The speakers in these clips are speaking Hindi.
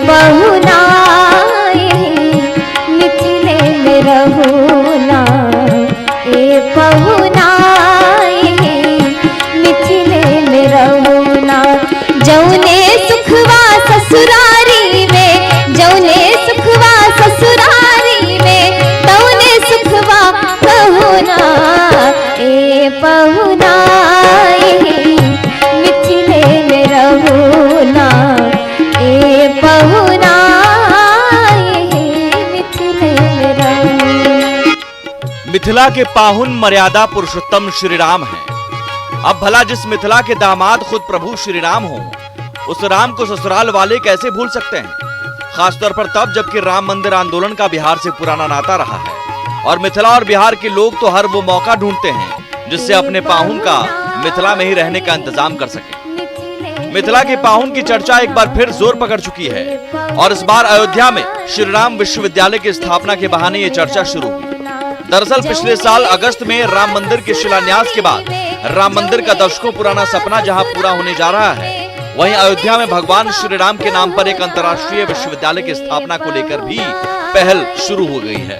पहुना मिथिले में रहुना, ए पहुना मिथिले में रहुना। जौने सुखवा ससुरारी में, जौने सुखवा ससुरारी में, तौने सुखवा पहुना, ए पहुना मिथिले में रहुना, ए पहुना मिथिले में रहुना। मिथिला के पाहुन मर्यादा पुरुषोत्तम श्री राम हैं। अब भला जिस मिथिला के दामाद खुद प्रभु श्री राम हो, उस राम को ससुराल वाले कैसे भूल सकते हैं? खासतौर पर तब जबकि राम मंदिर आंदोलन का बिहार से पुराना नाता रहा है और मिथिला और बिहार के लोग तो हर वो मौका ढूंढते हैं जिससे अपने पाहुन का मिथिला में ही रहने का इंतजाम कर सके। मिथिला के पाहुन की चर्चा एक बार फिर जोर पकड़ चुकी है और इस बार अयोध्या में श्री राम विश्वविद्यालय की स्थापना के बहाने ये चर्चा शुरू हुई। दरअसल पिछले साल अगस्त में राम मंदिर के शिलान्यास के बाद राम मंदिर का दशकों पुराना सपना जहां पूरा होने जा रहा है, वहीं अयोध्या में भगवान श्री राम के नाम पर एक अंतर्राष्ट्रीय विश्वविद्यालय की स्थापना को लेकर भी पहल शुरू हो गई है।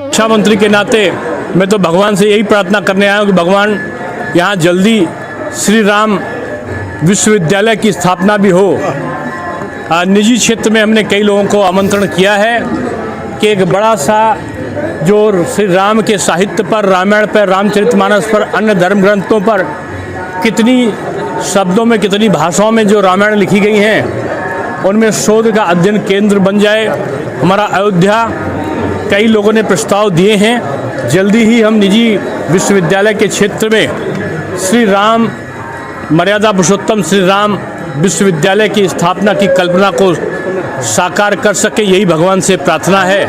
शिक्षा मंत्री के नाते मैं तो भगवान से यही प्रार्थना करने आया हूँ कि भगवान यहाँ जल्दी श्री राम विश्वविद्यालय की स्थापना भी हो। निजी क्षेत्र में हमने कई लोगों को आमंत्रण किया है कि एक बड़ा सा जो श्री राम के साहित्य पर, रामायण पर, रामचरितमानस पर, अन्य धर्म ग्रंथों पर कितनी शब्दों में, कितनी भाषाओं में जो रामायण लिखी गई हैं, उनमें शोध का अध्ययन केंद्र बन जाए हमारा अयोध्या। कई लोगों ने प्रस्ताव दिए हैं। जल्दी ही हम निजी विश्वविद्यालय के क्षेत्र में श्री राम मर्यादा पुरुषोत्तम श्री राम विश्वविद्यालय की स्थापना की कल्पना को साकार कर सके, यही भगवान से प्रार्थना है।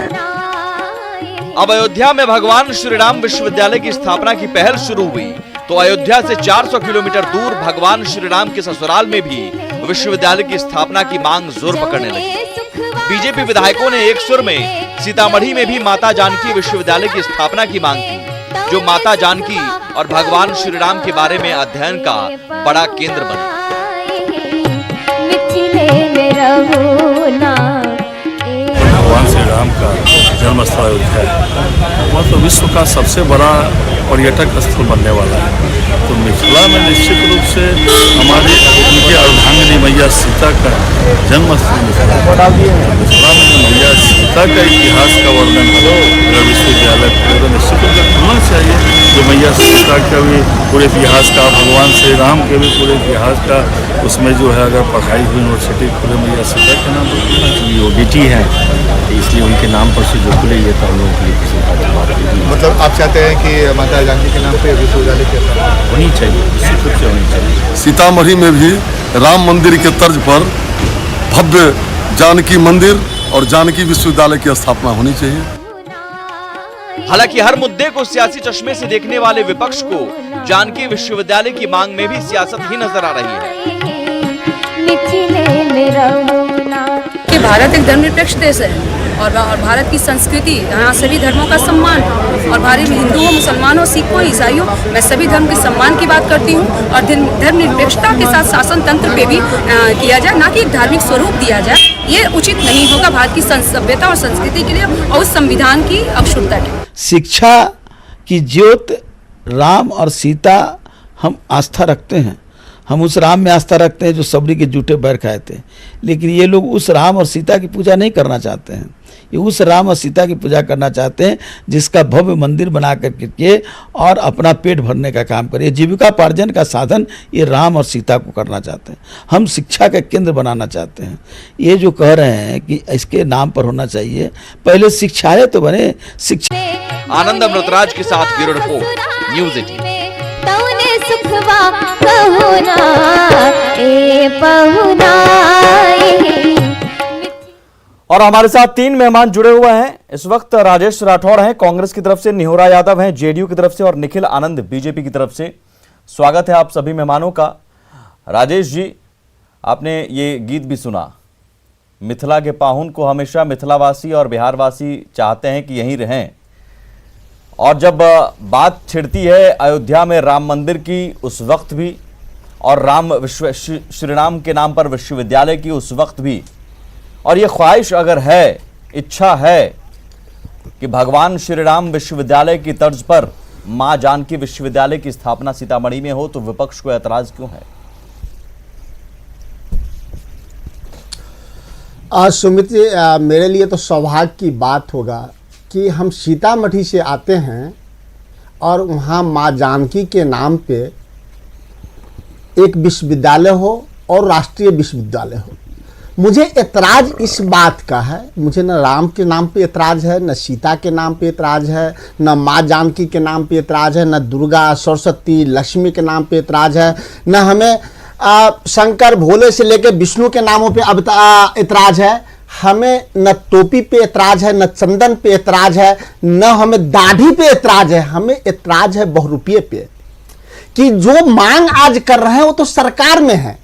अब अयोध्या में भगवान श्री राम विश्वविद्यालय की स्थापना की पहल शुरू हुई तो अयोध्या से 400 किलोमीटर दूर भगवान श्री राम के ससुराल में भी विश्वविद्यालय की स्थापना की मांग जोर पकड़ने लगी। बीजेपी विधायकों ने एक सुर में सीतामढ़ी में भी माता जानकी विश्वविद्यालय की स्थापना की मांग की, जो माता जानकी और भगवान श्री राम के बारे में अध्ययन का बड़ा केंद्र बना। भगवान श्री राम का जन्मस्थल अयोध्या है, वह तो विश्व का सबसे बड़ा पर्यटक स्थल बनने वाला है। तो मिथिला में निश्चित रूप से हमारे उनके अर्धांगिनी मैया सीता का जन्मस्थल मिथिला में मैया सीता का इतिहास का वर्णन अगर विश्वविद्यालय खुले तो निश्चित रूप से खुलना चाहिए। जो मैया सीता का भी पूरे इतिहास का, भगवान श्री राम के भी पूरे इतिहास का उसमें जो है अगर पढ़ाई हुई यूनिवर्सिटी खुले मैया सीता के नाम पर खुलना चाहिए। वो बेटी है इसलिए उनके नाम पर से जो खुले ये तो हम लोगों के लिए किसी बात नहीं। मतलब आप चाहते हैं कि माता जानकी के नाम पे विश्वविद्यालय की होनी चाहिए, निश्चित रूप से होनी चाहिए। सीतामढ़ी में भी राम मंदिर के तर्ज पर भव्य जानकी मंदिर और जानकी विश्वविद्यालय की स्थापना होनी चाहिए। हालांकि हर मुद्दे को सियासी चश्मे से देखने वाले विपक्ष को जानकी विश्वविद्यालय की मांग में भी सियासत ही नजर आ रही है। कि भारत एक धर्मनिरपेक्ष देश है और भारत की संस्कृति, यहाँ सभी धर्मों का सम्मान है और भारत में हिंदुओं, मुसलमानों, सिखों, ईसाइयों, मैं सभी धर्म के सम्मान की बात करती हूँ और धर्मनिरपेक्षता के साथ शासन तंत्र पे भी किया जाए, ना कि एक धार्मिक स्वरूप दिया जाए। ये उचित नहीं होगा भारत की सभ्यता और संस्कृति के लिए और उस संविधान की अक्षुण्णता के। शिक्षा की ज्योत राम और सीता हम आस्था रखते हैं, हम उस राम में आस्था रखते हैं जो सबरी के जूठे बैर खाए थे। लेकिन ये लोग उस राम और सीता की पूजा नहीं करना चाहते हैं, ये उस राम और सीता की पूजा करना चाहते हैं जिसका भव्य मंदिर बना करके और अपना पेट भरने का काम करे, जीविकापार्जन का साधन ये राम और सीता को करना चाहते हैं। हम शिक्षा का केंद्र बनाना चाहते हैं। ये जो कह रहे हैं कि इसके नाम पर होना चाहिए, पहले शिक्षाएं तो बने। शिक्षा आनंद अमृतराज के साथ ब्यूरो रिपोर्ट, न्यूज़ 18। सुखवा पहुना, ए पहुना। और हमारे साथ 3 मेहमान जुड़े हुए हैं इस वक्त। राजेश राठौड़ हैं कांग्रेस की तरफ से, निहोरा यादव हैं जेडीयू की तरफ से और निखिल आनंद बीजेपी की तरफ से। स्वागत है आप सभी मेहमानों का। राजेश जी, आपने ये गीत भी सुना, मिथिला के पाहुन को हमेशा मिथिलावासी और बिहारवासी चाहते हैं कि यहीं रहें, और जब बात छिड़ती है अयोध्या में राम मंदिर की, उस वक्त भी और श्री राम के नाम पर विश्वविद्यालय की उस वक्त भी, और ये ख्वाहिश अगर है, इच्छा है कि भगवान श्री राम विश्वविद्यालय की तर्ज पर मां जानकी विश्वविद्यालय की स्थापना सीतामढ़ी में हो, तो विपक्ष को ऐतराज क्यों है? सुमित जी, मेरे लिए तो सौभाग्य की बात होगा कि हम सीतामढ़ी से आते हैं और वहाँ माँ जानकी के नाम पे एक विश्वविद्यालय हो और राष्ट्रीय विश्वविद्यालय हो। मुझे ऐतराज इस बात का है, मुझे न राम के नाम पे ऐतराज है, न सीता के नाम पे ऐतराज है, न माँ जानकी के नाम पे ऐतराज है, न दुर्गा, सरस्वती, लक्ष्मी के नाम पे ऐतराज है, न हमें शंकर भोले से लेकर विष्णु के नामों पे अब ऐतराज है। हमें न टोपी पे ऐतराज है, न चंदन पे ऐतराज है, न हमें दाढ़ी पे ऐतराज है। हमें ऐतराज है बहुरूपिये पे, कि जो मांग आज कर रहे हैं वो तो सरकार में है।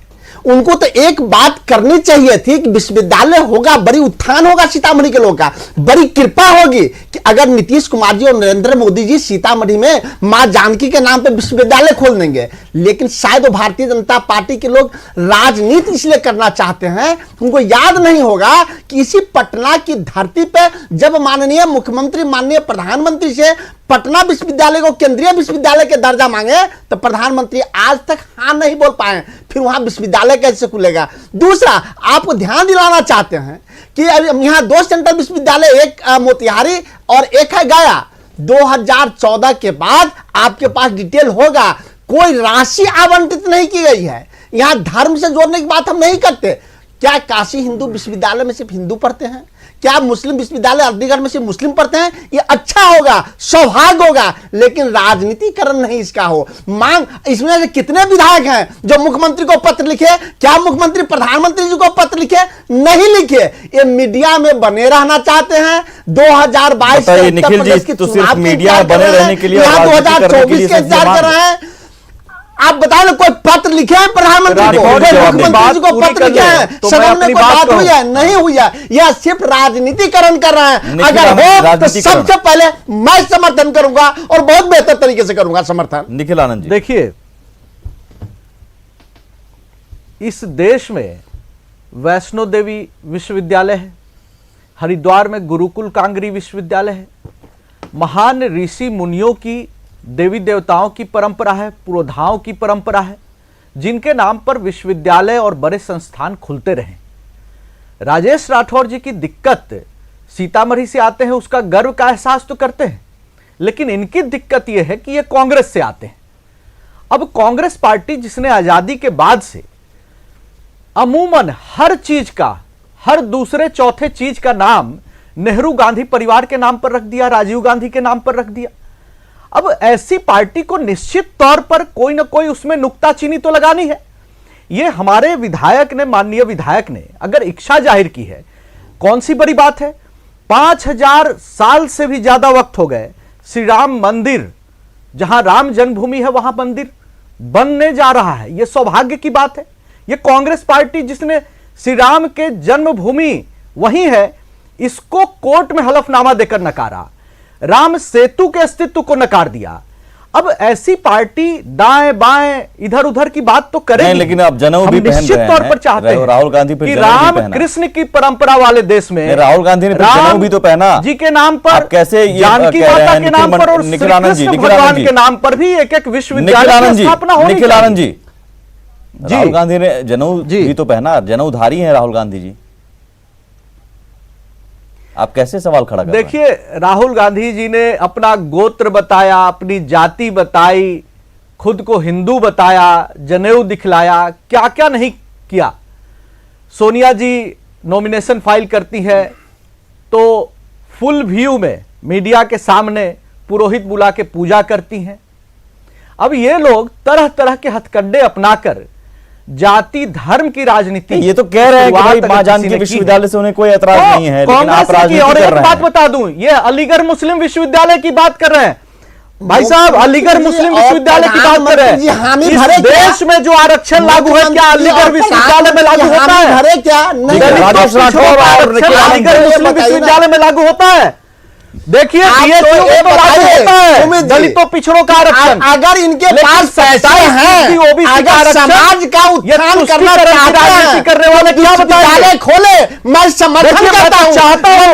उनको तो एक बात करनी चाहिए थी कि विश्वविद्यालय होगा, बड़ी उत्थान होगा सीतामढ़ी के लोगों का, बड़ी कृपा होगी कि अगर नीतीश कुमार जी और नरेंद्र मोदी जी सीतामढ़ी में मां जानकी के नाम पे विश्वविद्यालय खोल देंगे। लेकिन शायद वो भारतीय जनता पार्टी के लोग राजनीति इसलिए करना चाहते हैं, उनको याद नहीं होगा कि इसी पटना की धरती पे जब माननीय मुख्यमंत्री, माननीय प्रधानमंत्री से पटना विश्वविद्यालय को केंद्रीय विश्वविद्यालय के दर्जा मांगे तो प्रधानमंत्री आज तक हाँ नहीं बोल पाए। फिर वहां विश्वविद्यालय कैसे खुलेगा? दूसरा, आपको ध्यान दिलाना चाहते हैं कि यहाँ 2 सेंट्रल विश्वविद्यालय, एक मोतिहारी और एक है गया। 2014 के बाद आपके पास डिटेल होगा, कोई राशि आवंटित नहीं की गई है। यहाँ धर्म से जोड़ने की बात हम नहीं करते। क्या काशी हिंदू विश्वविद्यालय में सिर्फ हिंदू पढ़ते हैं? क्या मुस्लिम विश्वविद्यालय अलीगढ़ में सिर्फ मुस्लिम पढ़ते हैं? ये अच्छा होगा, सौभाग्य होगा, लेकिन राजनीतिकरण नहीं इसका हो। मांग इसमें से कितने विधायक हैं जो मुख्यमंत्री को पत्र लिखे? क्या मुख्यमंत्री प्रधानमंत्री जी को पत्र लिखे? नहीं लिखे। ये मीडिया में बने रहना चाहते हैं। 2022 के निखिल जी, तो सिर्फ मीडिया में बने रहने के लिए, 2024 के इंतजार कर रहे हैं। आप बताए ना, कोई पत्र लिखे हैं प्रधानमंत्री को, मुख्यमंत्री जी को पत्र लिखे हैं, सदन में कोई बात हुई है? नहीं हुई है। यह सिर्फ राजनीतिकरण कर रहे हैं। अगर हो तो सबसे पहले मैं समर्थन करूंगा और बहुत बेहतर तरीके से करूंगा समर्थन। निखिल आनंद जी, देखिए, इस देश में वैष्णो देवी विश्वविद्यालय है, हरिद्वार में गुरुकुल कांगरी विश्वविद्यालय है, महान ऋषि मुनियों की, देवी देवताओं की परंपरा है, पुरोधाओं की परंपरा है, जिनके नाम पर विश्वविद्यालय और बड़े संस्थान खुलते रहे। राजेश राठौर जी की दिक्कत, सीतामढ़ी से आते हैं, उसका गर्व का एहसास तो करते हैं, लेकिन इनकी दिक्कत यह है कि ये कांग्रेस से आते हैं। अब कांग्रेस पार्टी जिसने आजादी के बाद से अमूमन हर चीज का, हर दूसरे चौथे चीज का नाम नेहरू गांधी परिवार के नाम पर रख दिया, राजीव गांधी के नाम पर रख दिया। अब ऐसी पार्टी को निश्चित तौर पर कोई ना कोई उसमें नुक्ताचीनी तो लगानी है। ये हमारे विधायक ने, माननीय विधायक ने अगर इच्छा जाहिर की है, कौन सी बड़ी बात है? 5000 साल से भी ज्यादा वक्त हो गए, श्री राम मंदिर, जहां राम जन्मभूमि है वहां मंदिर बनने जा रहा है। यह सौभाग्य की बात है। यह कांग्रेस पार्टी जिसने श्री राम के जन्मभूमि वही है, इसको कोर्ट में हलफनामा देकर नकारा, राम सेतु के अस्तित्व को नकार दिया। अब ऐसी पार्टी दाएं बाएं इधर उधर की बात तो करेगी, लेकिन अब जनेऊ भी पहन निश्चित तौर पर चाहते हैं राहुल गांधी कि राम कृष्ण की परंपरा वाले देश में राहुल गांधी ने जनेऊ भी तो पहना जी के नाम पर, कैसे जानकी माता के नाम पर और निखिल आनंद जी, भगवान के नाम पर भी एक एक विश्वविद्यालय की स्थापना होनी चाहिए। निखिल आनंद जी, राहुल गांधी ने जनेऊ भी तो पहना, जनेऊधारी हैं राहुल गांधी जी, आप कैसे सवाल खड़ा कर रहे हैं? देखिए, राहुल गांधी जी ने अपना गोत्र बताया, अपनी जाति बताई, खुद को हिंदू बताया, जनेऊ दिखलाया, क्या क्या नहीं किया। सोनिया जी नॉमिनेशन फाइल करती है तो फुल व्यू में मीडिया के सामने पुरोहित बुला के पूजा करती हैं। अब ये लोग तरह तरह के हथकंडे अपनाकर जाति धर्म की राजनीति, ये तो कह रहे हैं कि भाई मां जानकी विश्वविद्यालय से उन्हें कोई ऐतराज नहीं है, लेकिन आप राजनीति कर रहे हैं। और एक बात बता दूं, ये अलीगढ़ मुस्लिम विश्वविद्यालय की बात कर रहे हैं भाई साहब, अलीगढ़ मुस्लिम विश्वविद्यालय की बात कर रहे हैं। इस देश में जो आरक्षण लागू है, क्या अलीगढ़ विश्वविद्यालय में लागू होता है? राजेश राठौर अलीगढ़ मुस्लिम विश्वविद्यालय में लागू होता है? देखिए DSU में तो लागू होता है दलितों पिछड़ों का आरक्षण। अगर इनके पास पैसे हैं, अगर समाज का उत्थान करना चाहते हैं करने वाले क्या विद्यालय खोले, मैं समर्थन करता हूं।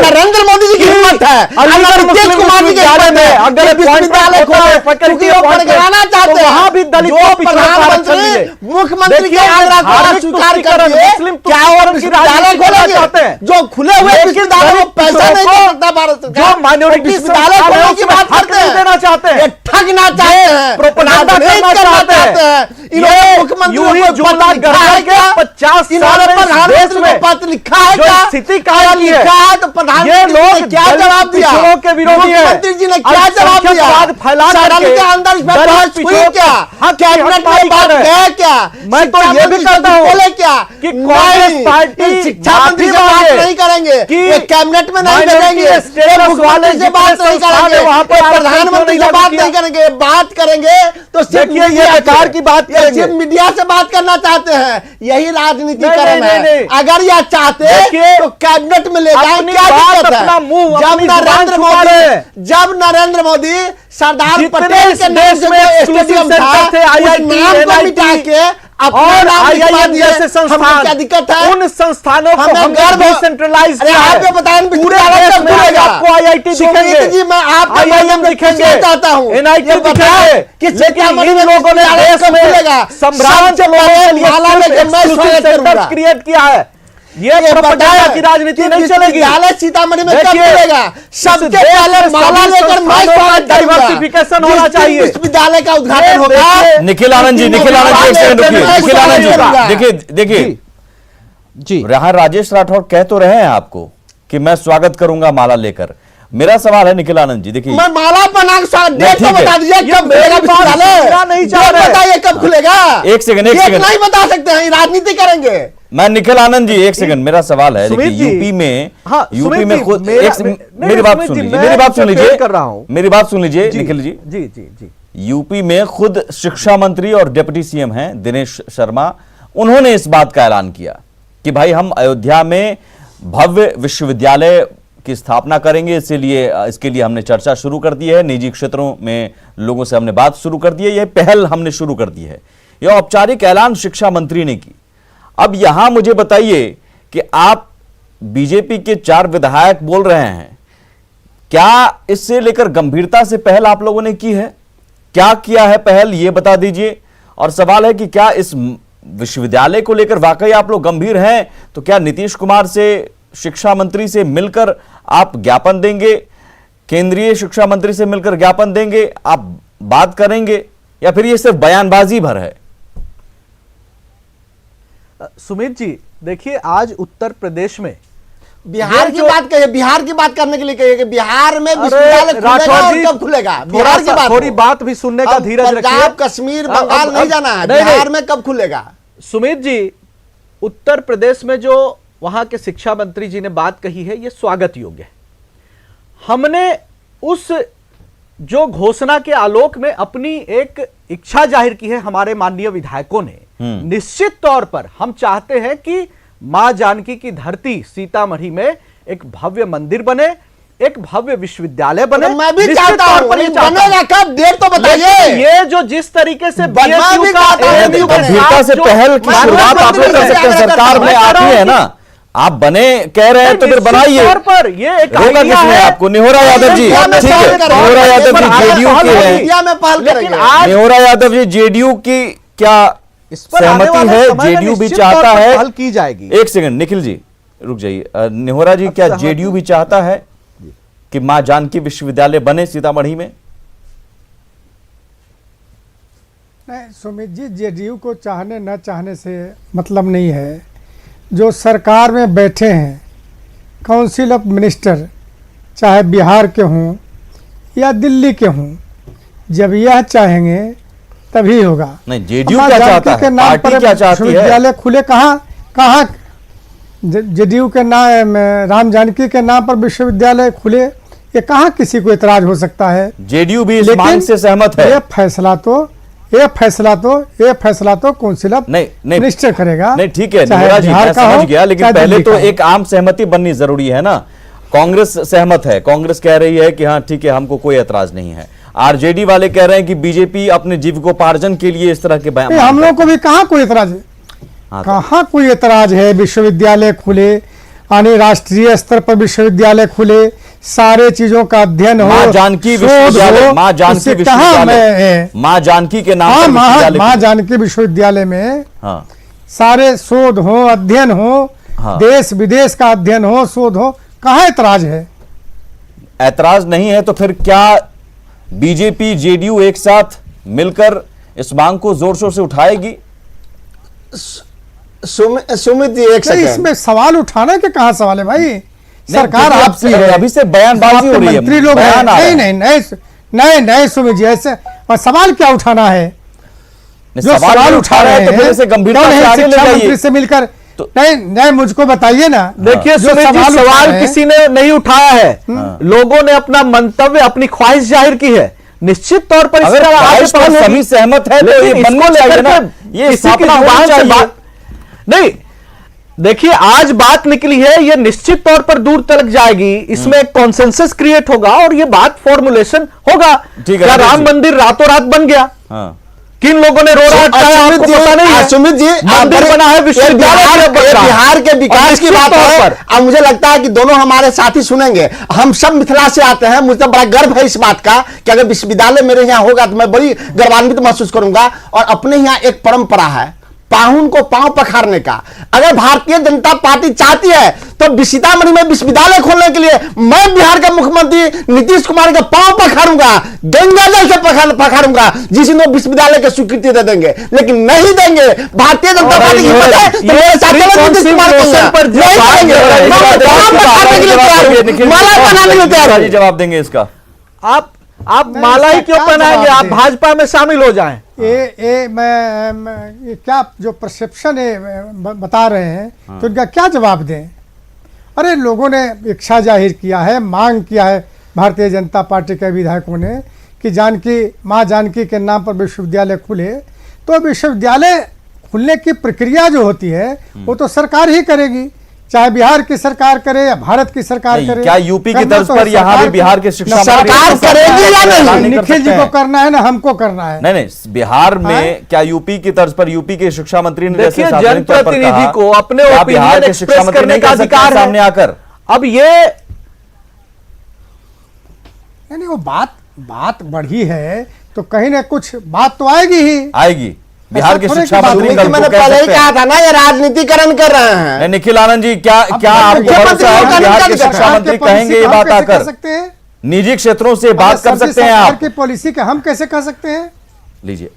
नरेंद्र मोदी जी की हिम्मत है, नीतीश कुमार जी की हिम्मत है, अगर विश्वविद्यालय खोले क्योंकि वो पढ़ाना चाहते हैं। वहां भी दलितों प्रधानमंत्री मुख्यमंत्री के आग्रह को स्वीकार करके क्या और विश्वविद्यालय खोलेंगे? जो खुले हुए विश्वविद्यालय पैसा नहीं दे सकता भारत सरकार, विश्वविद्यालय खोलने की बात करते हैं, देना चाहते हैं, ठगना चाहते हैं, प्रोपेगेंडा करना चाहते हैं। इन्होंने मुख्यमंत्री को पत्र लिखा है क्या? 50 इन्होंने प्रधानमंत्री को पत्र लिखा है क्या? स्थिति क्या लिखा है तो प्रधानमंत्री ने क्या जवाब दिया? के विरोधी है, मुख्यमंत्री जी ने क्या जवाब दिया? सदन के अंदर इस पर बहस हुई क्या? कैबिनेट में बात गए क्या? मैं तो ये भी कहता हूं बोले क्या कि कांग्रेस पार्टी शिक्षा मंत्री से बात नहीं करेंगे, कैबिनेट में नहीं करेंगे, मुख्यमंत्री से बात नहीं करेंगे, प्रधानमंत्री से बात नहीं करेंगे, बात करेंगे तो देखिए ये बेकार की बात करेंगे, मीडिया से बात करना चाहते हैं। यही राजनीतिकरण है। अगर यह चाहते तो कैबिनेट में ले जाए, क्या दिक्कत है? जब नरेंद्र मोदी सरदार पटेल के नाम से स्टेडियम था, उस नाम को मिटा के और IIM जैसे संस्थान, क्या दिक्कत है? उन संस्थानों को हमने डिसेंट्रलाइज किया है। आपको बताएं पूरे देश में आपको IIT दिखेंगे, जी मैं आपको IIM दिखेंगे, चाहता हूं, NIT दिखेंगे, लेकिन इन लोगों ने देश में सम्राट क्रिएट किया है। ये प्रोपेगेंडा की राजनीति नहीं चलेगी। विद्यालय सीतामढ़ी में कब खुलेगा? सबसे पहले माला लेकर मैं डाइवर्सिफिकेशन होना चाहिए। विश्वविद्यालय का उद्घाटन होगा। निखिल आनंद जी, निखिल आनंद जी, एक सेकंड रुकिए। निखिल आनंद जी देखिए जी, यहाँ राजेश राठौर कह तो रहे हैं आपको कि मैं स्वागत करूंगा माला लेकर। मेरा सवाल है निखिल आनंद जी, देखिए मैं माला बना डेट तो बता दीजिए कब खुलेगा विश्वविद्यालय? नहीं चाह रहे, बताइए कब खुलेगा? एक सेकंड नहीं बता सकते हैं, राजनीति करेंगे। मैं निखिल आनंद जी एक सेकंड, मेरा सवाल है देखिए यूपी में खुद मेरी बात सुन लीजिए, मेरी बात सुन लीजिए, मेरी बात सुन लीजिए निखिल जी। जी जी जी, यूपी में खुद शिक्षा मंत्री और डिप्टी सीएम हैं दिनेश शर्मा, उन्होंने इस बात का ऐलान किया कि भाई हम अयोध्या में भव्य विश्वविद्यालय की स्थापना करेंगे, इसके लिए हमने चर्चा शुरू कर दी है, निजी क्षेत्रों में लोगों से हमने बात शुरू कर दी है, यह पहल हमने शुरू कर दी है। यह औपचारिक ऐलान शिक्षा मंत्री ने की। अब यहां मुझे बताइए कि आप बीजेपी के 4 विधायक बोल रहे हैं, क्या इससे लेकर गंभीरता से पहल आप लोगों ने की है? क्या किया है पहल, यह बता दीजिए। और सवाल है कि क्या इस विश्वविद्यालय को लेकर वाकई आप लोग गंभीर हैं? तो क्या नीतीश कुमार से, शिक्षा मंत्री से मिलकर आप ज्ञापन देंगे, केंद्रीय शिक्षा मंत्री से मिलकर ज्ञापन देंगे, आप बात करेंगे, या फिर ये सिर्फ बयानबाजी भर है? सुमित जी देखिए, आज उत्तर प्रदेश में बिहार की बात कहिए, बिहार की बात करने के लिए कहिए कि बिहार में विश्वविद्यालय खुलेगा और कब खुलेगा? बिहार की बात, थोड़ी बात भी सुनने का धीरज रखिए। पंजाब, कश्मीर, बंगाल नहीं जाना है, बिहार में कब खुलेगा? सुमित जी, उत्तर प्रदेश में जो वहां के शिक्षा मंत्री जी ने बात कही है, यह स्वागत योग्य है। हमने उस जो घोषणा के आलोक में अपनी एक इच्छा जाहिर की है, हमारे माननीय विधायकों ने। निश्चित तौर पर हम चाहते हैं कि मां जानकी की धरती सीतामढ़ी में एक भव्य मंदिर बने, एक भव्य विश्वविद्यालय बने। तो मैं भी चाहता हूं, बनेगा कब? डेट तो बताइए। ये जो जिस तरीके से गंभीरता से पहल की शुरुआत आप लोग कर सकते हैं, सरकार में आती है ना, आप बने कह रहे हैं तो फिर बनाइए। पर ये एक रोका किसने आपको? निहोरा यादव जी, ठीक है, निहोरा यादव जी जेडीयू के हैं, निहोरा यादव जी जेडीयू की क्या सहमति है? जेडीयू भी चाहता है, हल की जाएगी। एक सेकंड निखिल जी रुक जाइए। निहोरा जी, क्या जेडीयू भी चाहता है कि मां जानकी विश्वविद्यालय बने सीतामढ़ी में? नहीं सुमित जी, जेडीयू को चाहने न चाहने से मतलब नहीं है। जो सरकार में बैठे हैं, काउंसिल ऑफ मिनिस्टर, चाहे बिहार के हों या दिल्ली के हों, जब यह चाहेंगे तभी होगा। नहीं, जेडीयू क्या चाहता है? पार्टी क्या चाहती है? विश्वविद्यालय खुले कहाँ जेडीयू के नाम, राम जानकी के नाम पर विश्वविद्यालय खुले, ये कहाँ किसी को इतराज हो सकता है? जेडीयू भी इस मांग से सहमत है। ये फैसला तो काउंसिल ऑफ मिनिस्टर करेगा। नहीं ठीक है निहोरा जी, मैं समझ गया, लेकिन पहले तो एक आम सहमति बननी जरूरी है ना। कांग्रेस सहमत है, कांग्रेस कह रही है कि हाँ ठीक है, हमको कोई ऐतराज नहीं है। आरजेडी वाले कह रहे हैं कि बीजेपी अपने जीविकोपार्जन के लिए इस तरह के बयान। हम लोगों को भी कहाँ कोई ऐतराज है, हाँ, कहाँ कोई ऐतराज है। विश्वविद्यालय खुले, यानी राष्ट्रीय स्तर पर विश्वविद्यालय खुले, सारे चीजों का अध्ययन हो, मां जानकी विश्वविद्यालय, मां जानकी विश्वविद्यालय, मां जानकी के नाम पर विश्वविद्यालय, मां जानकी विश्वविद्यालय में हाँ सारे शोध हो, अध्ययन हो, हाँ। देश विदेश का अध्ययन हो, शोध हो, कहाँ ऐतराज है? ऐतराज नहीं है तो फिर क्या बीजेपी जेडीयू एक साथ मिलकर इस मांग को जोर शोर से उठाएगी? सुमित जी एक सेकंड, इसमें सवाल उठाने के कहाँ सवाल है भाई? सरकार आपकी है, अभी से बयानबाजी हो रही है, मंत्री लोग बयान आ रहा है। नहीं सुमित जी, ऐसे और सवाल क्या उठाना है? जो सवाल उठा रहे हैं तो फिर इसे गंभीरता से आगे ले जाइए। मंत्री से मिलकर नहीं मुझको बताइए ना। देखिए सुमित जी, सवाल किसी ने नहीं उठाया है, लोगों ने अपना मंतव्य, अपनी ख्वाहिश जाहिर की है। निश्चित तौर पर सभी सहमत है तो ये बनना चाहिए ना, ये स्थापना होनी चाहिए। नहीं, देखिए आज बात निकली है, ये निश्चित तौर पर दूर तक जाएगी, इसमें एक कॉन्सेंसस क्रिएट होगा और ये बात फॉर्मुलेशन होगा। क्या राम मंदिर रातों रात बन गया? किन लोगों ने रोड़ा अटकाया आपको पता नहीं है? सुमित जी, मंदिर बना है, विश्वविद्यालय बिहार के विकास की बात है। अब मुझे लगता है कि दोनों हमारे साथी सुनेंगे। हम सब मिथिला से आते हैं, मुझे बड़ा गर्व है इस बात का कि अगर विश्वविद्यालय मेरे यहाँ होगा तो मैं बड़ी गर्वान्वित महसूस करूंगा। और अपने यहाँ एक परंपरा है पाहुन को पांव पखारने का। अगर भारतीय जनता पार्टी चाहती है तो सीतामढ़ी में विश्वविद्यालय खोलने के लिए मैं बिहार के मुख्यमंत्री नीतीश कुमार का पांव पखारूंगा, गंगा जल से पखारूंगा, जिस दिन वो विश्वविद्यालय की स्वीकृति दे देंगे। लेकिन नहीं देंगे, भारतीय जनता पार्टी की हिम्मत है तो मेरे साथ नीतीश कुमार जवाब देंगे इसका। आप माला ही क्यों पहनाएंगे? आप भाजपा में शामिल हो जाएं। मैं क्या जो परसेप्शन है बता रहे हैं तो इनका क्या जवाब दें? अरे लोगों ने इच्छा जाहिर किया है, मांग किया है भारतीय जनता पार्टी के विधायकों ने कि मां जानकी के नाम पर विश्वविद्यालय खुले, तो विश्वविद्यालय खुलने की प्रक्रिया जो होती है वो तो सरकार ही करेगी, चाहे बिहार की सरकार करे या भारत की सरकार करे। क्या यूपी की तर्ज पर यहाँ भी बिहार के शिक्षा सरकार करेगी या नहीं? निखिल जी को करना है ना, हमको करना है। नहीं, बिहार में क्या यूपी की तर्ज पर यूपी के शिक्षा मंत्री ने देखिए जनप्रतिनिधि को अपने ओपिनियन एक्सप्रेस करने का अधिकार है सामने आकर। अब ये नहीं, वो बात बढ़ी है तो कहीं ना कुछ बात तो आएगी। बिहार के शिक्षा मंत्री मैंने पहले ही कहा था ना, ये राजनीतिकरण कर रहे हैं। निखिल आनंद जी, क्या आपको भरोसा है कि बिहार के शिक्षा मंत्री कहेंगे ये बात आकर? निजी क्षेत्रों से बात कर सकते हैं आप? की पॉलिसी का हम कैसे कर सकते हैं? लीजिए,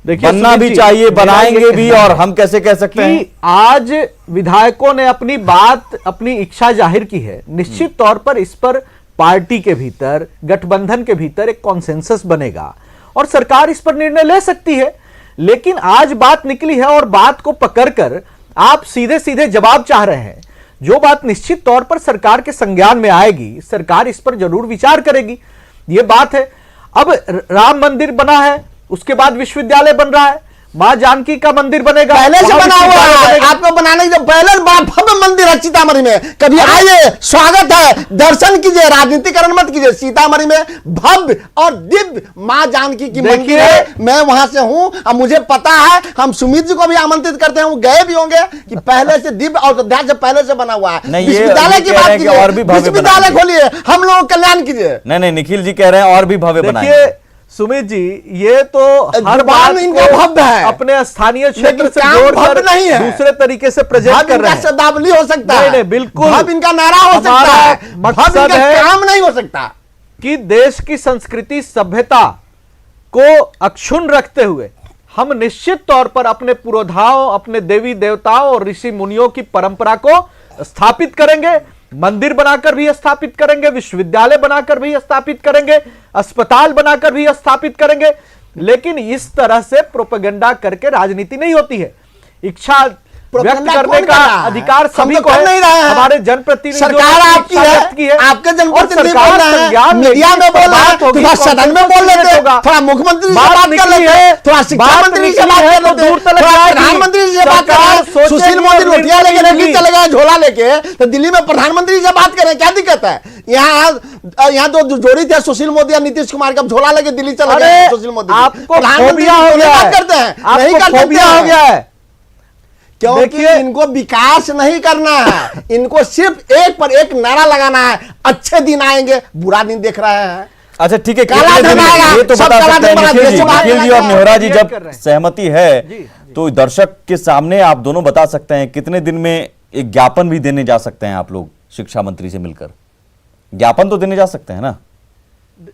बनना भी चाहिए, बनाएंगे भी, और हम कैसे कह सकते हैं? आज विधायकों ने अपनी बात, अपनी इच्छा जाहिर की है। निश्चित तौर पर इस पर पार्टी के भीतर, गठबंधन के भीतर एक कॉन्सेंसस बनेगा और सरकार इस पर निर्णय ले सकती है। लेकिन आज बात निकली है और बात को पकड़कर आप सीधे सीधे जवाब चाह रहे हैं। जो बात निश्चित तौर पर सरकार के संज्ञान में आएगी, सरकार इस पर जरूर विचार करेगी, ये बात है। अब राम मंदिर बना है, उसके बाद विश्वविद्यालय बन रहा है, मां जानकी का मंदिर बनेगा, पहले से बना हुआ है। आपको बनाने की पहले भव्य मंदिर है सीतामढ़ी में, कभी आइए, स्वागत है, दर्शन कीजिए, राजनीतिकरण मत कीजिए। सीतामढ़ी में भव्य और दिव्य मां जानकी की मंदिर है। मैं वहां से हूं, अब मुझे पता है। हम सुमित जी को भी आमंत्रित करते हैं, वो गए भी होंगे कि पहले से दिव्य और ध्यान से पहले से बना हुआ है। विश्वविद्यालय की बात कीजिए, विश्वविद्यालय खोलिए, हम लोगों को कल्याण कीजिए। नहीं, निखिल जी कह रहे हैं और भी भव्य बनाएंगे। सुमित जी, ये तो हर बात इनका भव्य है, अपने स्थानीय क्षेत्र से जोड़कर नहीं है, दूसरे तरीके से प्रेजेंट कर रहे हैं। शब्दावली हो सकता है, नहीं, बिल्कुल भव्य इनका नारा हो सकता है, मकसद है काम नहीं हो सकता कि देश की संस्कृति सभ्यता को अक्षुण्ण रखते हुए हम निश्चित तौर पर अपने पुरोधाओं, अपने देवी देवताओं और ऋषि मुनियों की परंपरा को स्थापित करेंगे। मंदिर बनाकर भी स्थापित करेंगे, विश्वविद्यालय बनाकर भी स्थापित करेंगे, अस्पताल बनाकर भी स्थापित करेंगे। लेकिन इस तरह से प्रोपेगेंडा करके राजनीति नहीं होती है। इच्छा व्यक्त करने का अधिकार सभी को नहीं रहे हैं। हमारे जनप्रतिनिधियों सरकार आपकी है, आपके जनप्रतिनिधि बोल रहे हैं, मीडिया में बोल रहे हैं, थोड़ा सदन में बोल लेते, थोड़ा मुख्यमंत्री से बात कर लेते, थोड़ा शिक्षा मंत्री से बात कर लेते, थोड़ा प्रधानमंत्री से बात कर। सुशील मोदी रोटियां लेके दिल्ली चले गए झोला लेके, तो दिल्ली में प्रधानमंत्री से बात करें, क्या दिक्कत है? यहाँ तो जोड़ी थे सुशील मोदी और नीतीश कुमार का, झोला लेके दिल्ली चले गए सुशील मोदी। आपको फोबिया हो गया है, करते हैं, नहीं आपको फोबिया हो गया है, क्योंकि इनको विकास नहीं करना है, इनको सिर्फ एक पर एक नारा लगाना है, अच्छे दिन आएंगे, बुरा दिन देख रहे हैं। अच्छा ठीक है, काला धन आएगा, ये तो सब बता काला सकते हैं धन निखिल जी बना और नेहरा जी, क्लियर जब कर रहे हैं। सहमति है तो दर्शक के सामने आप दोनों बता सकते हैं कितने दिन में एक ज्ञापन भी देने जा सकते हैं आप लोग शिक्षा मंत्री से मिलकर? ज्ञापन तो देने जा सकते हैं ना?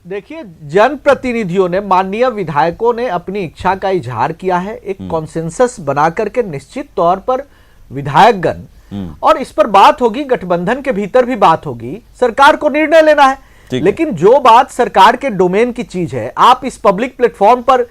देखिए, जनप्रतिनिधियों ने, माननीय विधायकों ने अपनी इच्छा का इजहार किया है, एक कॉन्सेंसस बना करके निश्चित तौर पर विधायकगण और इस पर बात होगी, गठबंधन के भीतर भी बात होगी, सरकार को निर्णय लेना है। लेकिन जो बात सरकार के डोमेन की चीज है, आप इस पब्लिक प्लेटफॉर्म पर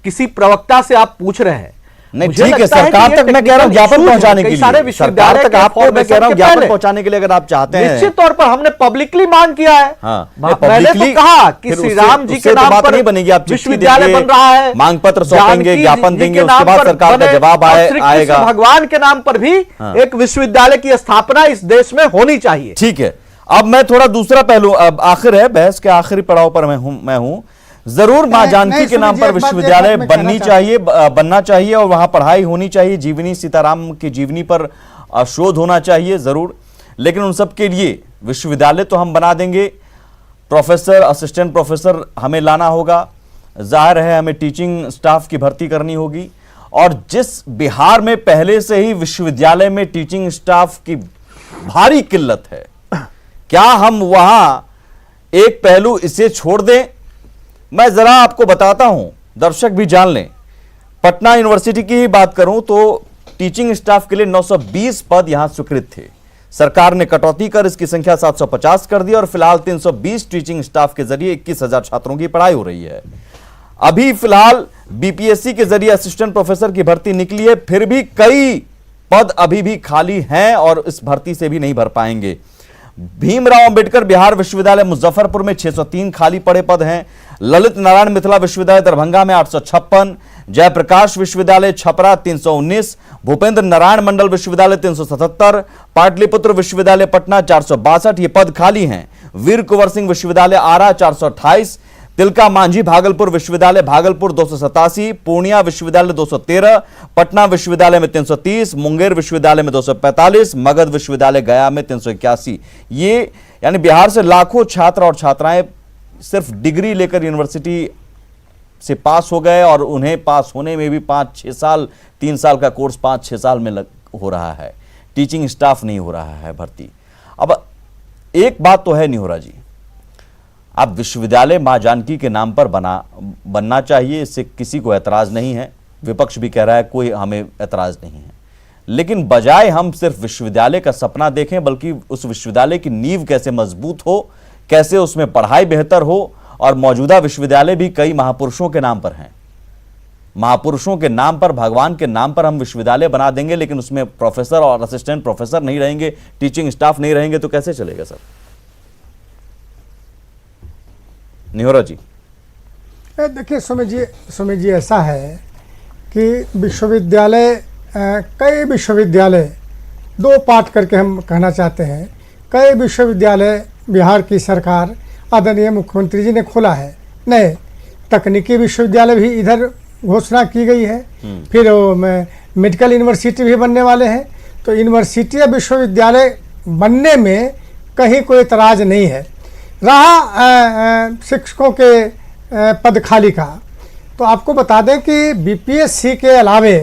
किसी प्रवक्ता से आप पूछ रहे हैं, नहीं ठीक है, सरकार तक मैं कह रहा हूं ज्ञापन पहुंचाने के लिए, सरकार तक आपको मैं कह रहा हूं ज्ञापन पहुंचाने के लिए अगर आप चाहते हैं, निश्चित तौर पर हमने पब्लिकली मांग किया है। मैंने तो कहा कि श्री राम जी के नाम पर बनेगी, आप विश्वविद्यालय बन रहा है, मांग पत्र सौंपेंगे, ज्ञापन देंगे, उसके बाद सरकार का जवाब आएगा। भगवान के नाम पर भी एक विश्वविद्यालय की स्थापना इस देश में होनी चाहिए। ठीक है, अब मैं थोड़ा दूसरा पहलू, अब आखिर है, बहस के आखिरी पड़ाव पर मैं हूं। जरूर मां जानकी के नाम पर विश्वविद्यालय बनना चाहिए और वहां पढ़ाई होनी चाहिए, जीवनी सीताराम की जीवनी पर शोध होना चाहिए जरूर, लेकिन उन सब के लिए विश्वविद्यालय तो हम बना देंगे, प्रोफेसर, असिस्टेंट प्रोफेसर हमें लाना होगा, जाहिर है हमें टीचिंग स्टाफ की भर्ती करनी होगी, और जिस बिहार में पहले से ही विश्वविद्यालय में टीचिंग स्टाफ की भारी किल्लत है, क्या हम वहां एक पहलू इसे छोड़ दें? मैं जरा आपको बताता हूं, दर्शक भी जान लें। पटना यूनिवर्सिटी की ही बात करूं तो टीचिंग स्टाफ के लिए 920 पद यहां स्वीकृत थे, सरकार ने कटौती कर इसकी संख्या 750 कर दी और फिलहाल 320 टीचिंग स्टाफ के जरिए 21,000 छात्रों की पढ़ाई हो रही है। अभी फिलहाल बीपीएससी के जरिए असिस्टेंट प्रोफेसर की भर्ती निकली है, फिर भी कई पद अभी भी खाली हैं और इस भर्ती से भी नहीं भर पाएंगे। भीमराव अंबेडकर बिहार विश्वविद्यालय मुजफ्फरपुर में 603 खाली पड़े पद हैं, ललित नारायण मिथिला विश्वविद्यालय दरभंगा में 856, जयप्रकाश विश्वविद्यालय छपरा 319, भूपेंद्र नारायण मंडल विश्वविद्यालय 377, पाटलिपुत्र विश्वविद्यालय पटना 462 ये पद खाली हैं। वीर कुंवर सिंह विश्वविद्यालय आरा 428, तिलका मांझी भागलपुर विश्वविद्यालय भागलपुर 287, पूर्णिया विश्वविद्यालय 213, पटना विश्वविद्यालय में 330, मुंगेर विश्वविद्यालय में 245, मगध विश्वविद्यालय गया में 381। ये यानी बिहार से लाखों छात्र और छात्राएं सिर्फ डिग्री लेकर यूनिवर्सिटी से पास हो गए और उन्हें पास होने में भी 5-6 साल, 3 साल का कोर्स 5-6 साल में हो रहा है, टीचिंग स्टाफ नहीं हो रहा है भर्ती। अब एक बात तो है नेहरा जी, अब विश्वविद्यालय मां जानकी के नाम पर बनना चाहिए, इससे किसी को ऐतराज नहीं है, विपक्ष भी कह रहा है कोई हमें ऐतराज नहीं है, लेकिन बजाय हम सिर्फ विश्वविद्यालय का सपना देखें बल्कि उस विश्वविद्यालय की नींव कैसे मजबूत हो, कैसे उसमें पढ़ाई बेहतर हो। और मौजूदा विश्वविद्यालय भी कई महापुरुषों के नाम पर हैं, महापुरुषों के नाम पर, भगवान के नाम पर हम विश्वविद्यालय बना देंगे, लेकिन उसमें प्रोफेसर और असिस्टेंट प्रोफेसर नहीं रहेंगे, टीचिंग स्टाफ नहीं रहेंगे, तो कैसे चलेगा सर? नेहरा जी देखिए सुमित जी ऐसा है कि विश्वविद्यालय, कई विश्वविद्यालय, दो पार्ट करके हम कहना चाहते हैं, कई विश्वविद्यालय बिहार की सरकार आदरणीय मुख्यमंत्री जी ने खोला है। नए तकनीकी विश्वविद्यालय भी इधर घोषणा की गई है, फिर मेडिकल यूनिवर्सिटी भी बनने वाले हैं, तो यूनिवर्सिटी या विश्वविद्यालय बनने में कहीं कोई एतराज नहीं है। रहा शिक्षकों के पद खाली का, तो आपको बता दें कि बीपीएससी के अलावे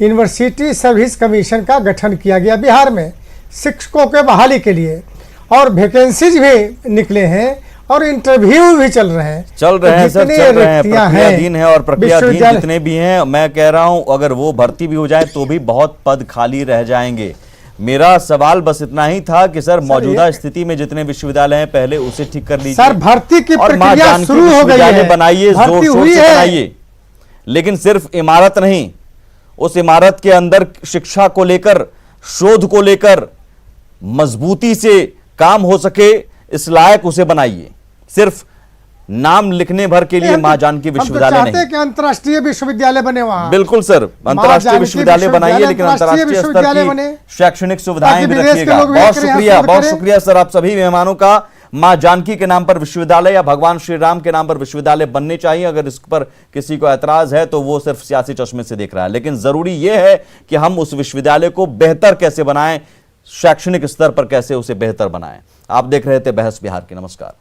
यूनिवर्सिटी सर्विस कमीशन का गठन किया गया बिहार में शिक्षकों के बहाली के लिए, और वैकेंसीज भी निकले हैं और इंटरव्यू भी चल रहे हैं सर, चल रहे हैं, प्रक्रियाधीन है, और प्रक्रियाधीन जितने भी हैं, मैं कह रहा हूं अगर वो भर्ती भी हो जाए तो भी बहुत पद खाली रह जाएंगे। मेरा सवाल बस इतना ही था कि सर मौजूदा स्थिति में जितने विश्वविद्यालय हैं पहले उसे ठीक कर लीजिए सर, भर्ती की प्रक्रिया शुरू हो गई है, बनाइए, जोर शोर से बनाइए, लेकिन सिर्फ इमारत नहीं, उस इमारत के अंदर शिक्षा को लेकर, शोध को लेकर मजबूती से काम हो सके, इस लायक उसे बनाइए। सिर्फ नाम लिखने भर के लिए मां जानकी विश्वविद्यालय नहीं, कि अंतर्राष्ट्रीय विश्वविद्यालय बने वहां। बिल्कुल सर, अंतर्राष्ट्रीय विश्वविद्यालय बनाइए, लेकिन अंतर्राष्ट्रीय स्तर की शैक्षणिक सुविधाएं भी रखिएगा। बहुत शुक्रिया सर आप सभी मेहमानों का। मां जानकी के नाम पर विश्वविद्यालय या भगवान श्री राम के नाम पर विश्वविद्यालय बनने चाहिए। अगर इस पर किसी को ऐतराज है तो वो सिर्फ सियासी चश्मे से देख रहा है, लेकिन जरूरी यह है कि हम उस विश्वविद्यालय को बेहतर कैसे बनाएं, शैक्षणिक स्तर पर कैसे उसे बेहतर बनाएं। आप देख रहे थे बहस बिहार की। नमस्कार।